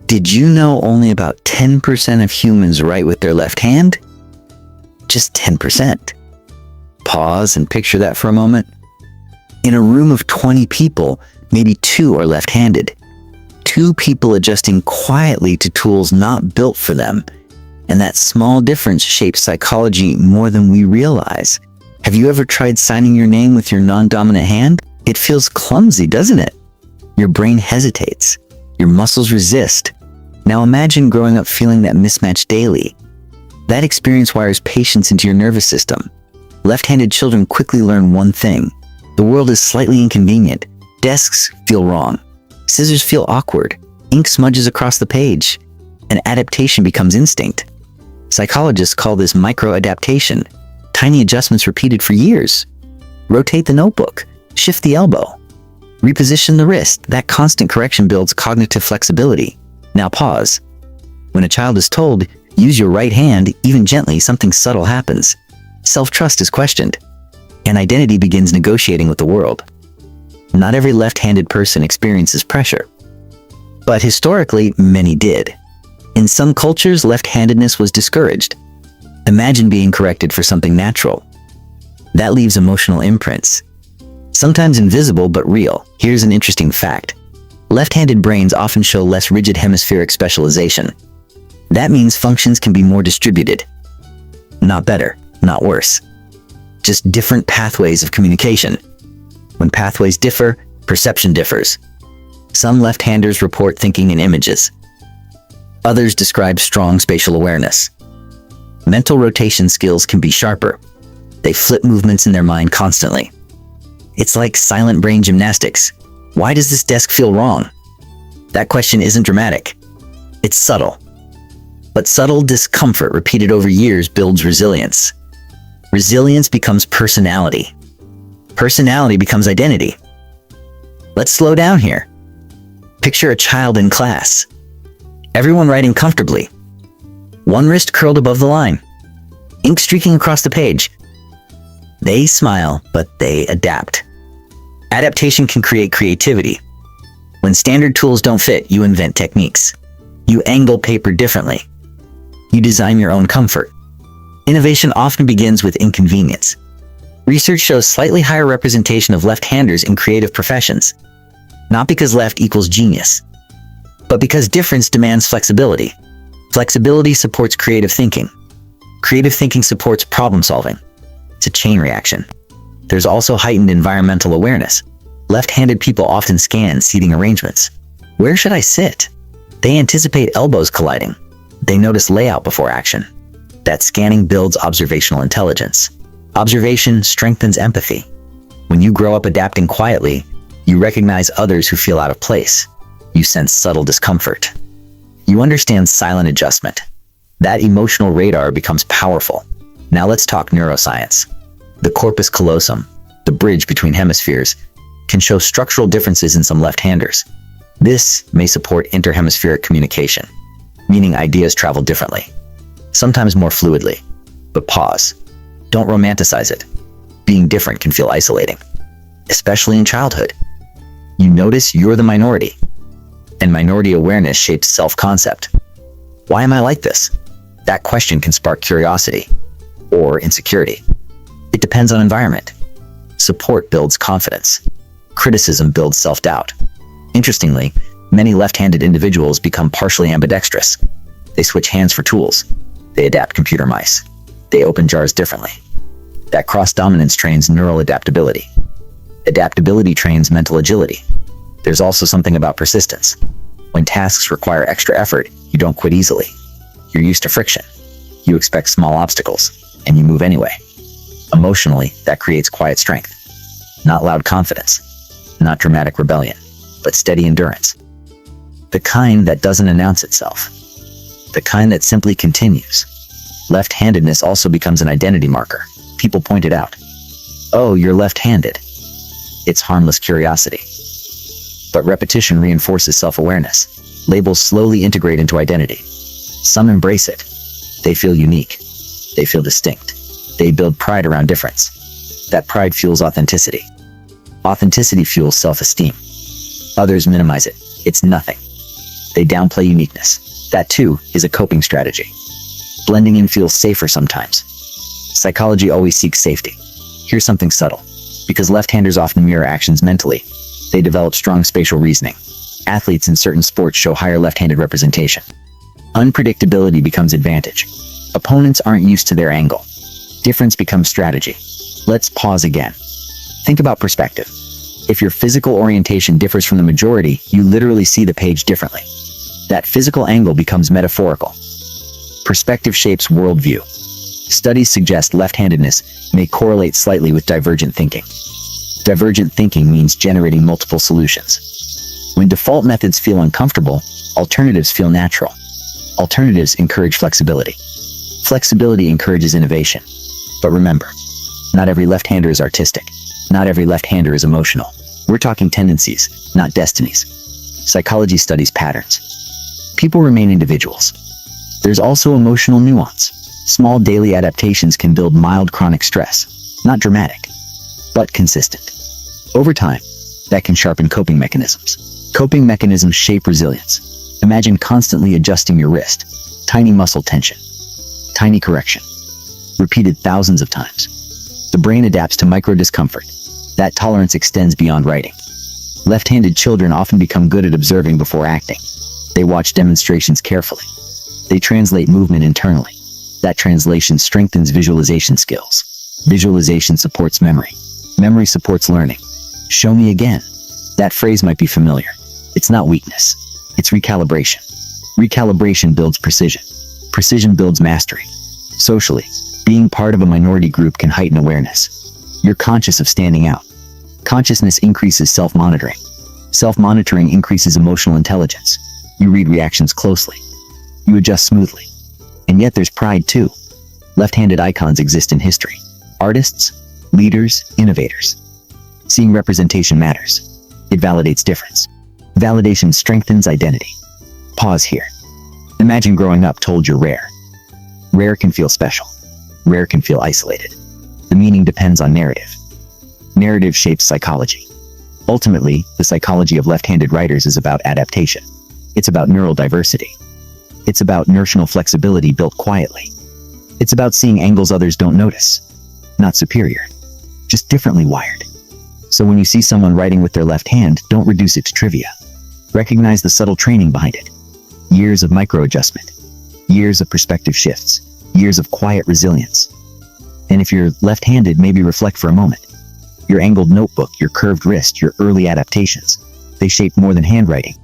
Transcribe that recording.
Did you know only about 10% of humans write with their left hand? Just 10%. Pause and picture that for a moment. In a room of 20 people, maybe 2 are left-handed. 2 people adjusting quietly to tools not built for them. And that small difference shapes psychology more than we realize. Have you ever tried signing your name with your non-dominant hand? It feels clumsy, doesn't it? Your brain hesitates. Your muscles resist. Now imagine growing up feeling that mismatch daily. That experience wires patience into your nervous system. Left-handed children quickly learn one thing. The world is slightly inconvenient. Desks feel wrong. Scissors feel awkward. Ink smudges across the page. And adaptation becomes instinct. Psychologists call this micro-adaptation. Tiny adjustments repeated for years. Rotate the notebook. Shift the elbow. Reposition the wrist. That constant correction builds cognitive flexibility. Now pause. When a child is told, use your right hand, even gently, something subtle happens. Self-trust is questioned. And identity begins negotiating with the world. Not every left-handed person experiences pressure. But historically, many did. In some cultures, left-handedness was discouraged. Imagine being corrected for something natural. That leaves emotional imprints. Sometimes invisible, but real. Here's an interesting fact. Left-handed brains often show less rigid hemispheric specialization. That means functions can be more distributed. Not better, not worse. Just different pathways of communication. When pathways differ, perception differs. Some left-handers report thinking in images. Others describe strong spatial awareness. Mental rotation skills can be sharper. They flip movements in their mind constantly. It's like silent brain gymnastics. Why does this desk feel wrong? That question isn't dramatic. It's subtle. But subtle discomfort repeated over years builds resilience. Resilience becomes personality. Personality becomes identity. Let's slow down here. Picture a child in class. Everyone writing comfortably. One wrist curled above the line. Ink streaking across the page. They smile, but they adapt. Adaptation can create creativity. When standard tools don't fit, you invent techniques. You angle paper differently. You design your own comfort. Innovation often begins with inconvenience. Research shows slightly higher representation of left-handers in creative professions. Not because left equals genius, but because difference demands flexibility. Flexibility supports creative thinking. Creative thinking supports problem solving. It's a chain reaction. There's also heightened environmental awareness. Left-handed people often scan seating arrangements. Where should I sit? They anticipate elbows colliding. They notice layout before action. That scanning builds observational intelligence. Observation strengthens empathy. When you grow up adapting quietly, you recognize others who feel out of place. You sense subtle discomfort. You understand silent adjustment. That emotional radar becomes powerful. Now let's talk neuroscience. The corpus callosum, the bridge between hemispheres, can show structural differences in some left-handers. This may support interhemispheric communication, meaning ideas travel differently, sometimes more fluidly. But pause. Don't romanticize it. Being different can feel isolating, especially in childhood. You notice you're the minority, and minority awareness shapes self-concept. Why am I like this? That question can spark curiosity or insecurity. It depends on environment. Support builds confidence. Criticism builds self-doubt. Interestingly, many left-handed individuals become partially ambidextrous. They switch hands for tools. They adapt computer mice. They open jars differently. That cross-dominance trains neural adaptability. Adaptability trains mental agility. There's also something about persistence. When tasks require extra effort, you don't quit easily. You're used to friction. You expect small obstacles, and you move anyway. Emotionally, that creates quiet strength. Not loud confidence. Not dramatic rebellion, but steady endurance. The kind that doesn't announce itself. The kind that simply continues. Left-handedness also becomes an identity marker. People point it out. Oh, you're left-handed. It's harmless curiosity. But repetition reinforces self-awareness. Labels slowly integrate into identity. Some embrace it. They feel unique. They feel distinct. They build pride around difference. That pride fuels authenticity. Authenticity fuels self-esteem. Others minimize it. It's nothing. They downplay uniqueness. That too is a coping strategy. Blending in feels safer sometimes. Psychology always seeks safety. Here's something subtle. Because left-handers often mirror actions mentally, they develop strong spatial reasoning. Athletes in certain sports show higher left-handed representation. Unpredictability becomes advantage. Opponents aren't used to their angle. Difference becomes strategy. Let's pause again. Think about perspective. If your physical orientation differs from the majority, you literally see the page differently. That physical angle becomes metaphorical. Perspective shapes worldview. Studies suggest left-handedness may correlate slightly with divergent thinking. Divergent thinking means generating multiple solutions. When default methods feel uncomfortable, alternatives feel natural. Alternatives encourage flexibility. Flexibility encourages innovation. But remember, not every left-hander is artistic. Not every left-hander is emotional. We're talking tendencies, not destinies. Psychology studies patterns. People remain individuals. There's also emotional nuance. Small daily adaptations can build mild chronic stress. Not dramatic, but consistent. Over time, that can sharpen coping mechanisms. Coping mechanisms shape resilience. Imagine constantly adjusting your wrist. Tiny muscle tension. Tiny correction. Repeated thousands of times. The brain adapts to micro discomfort. That tolerance extends beyond writing. Left-handed children often become good at observing before acting. They watch demonstrations carefully. They translate movement internally. That translation strengthens visualization skills. Visualization supports memory. Memory supports learning. Show me again. That phrase might be familiar. It's not weakness. It's recalibration. Recalibration builds precision. Precision builds mastery. Socially, being part of a minority group can heighten awareness. You're conscious of standing out. Consciousness increases self-monitoring. Self-monitoring increases emotional intelligence. You read reactions closely. You adjust smoothly. And yet there's pride too. Left-handed icons exist in history. Artists, leaders, innovators. Seeing representation matters. It validates difference. Validation strengthens identity. Pause here. Imagine growing up told you're rare. Rare can feel special. Rare can feel isolated. The meaning depends on narrative. Narrative shapes psychology. Ultimately, the psychology of left-handed writers is about adaptation. It's about neural diversity. It's about notional flexibility built quietly. It's about seeing angles others don't notice. Not superior, just differently wired. So when you see someone writing with their left hand, don't reduce it to trivia. Recognize the subtle training behind it. Years of micro-adjustment. Years of perspective shifts. Years of quiet resilience. And if you're left-handed, maybe reflect for a moment. Your angled notebook, your curved wrist, your early adaptations. They shape more than handwriting.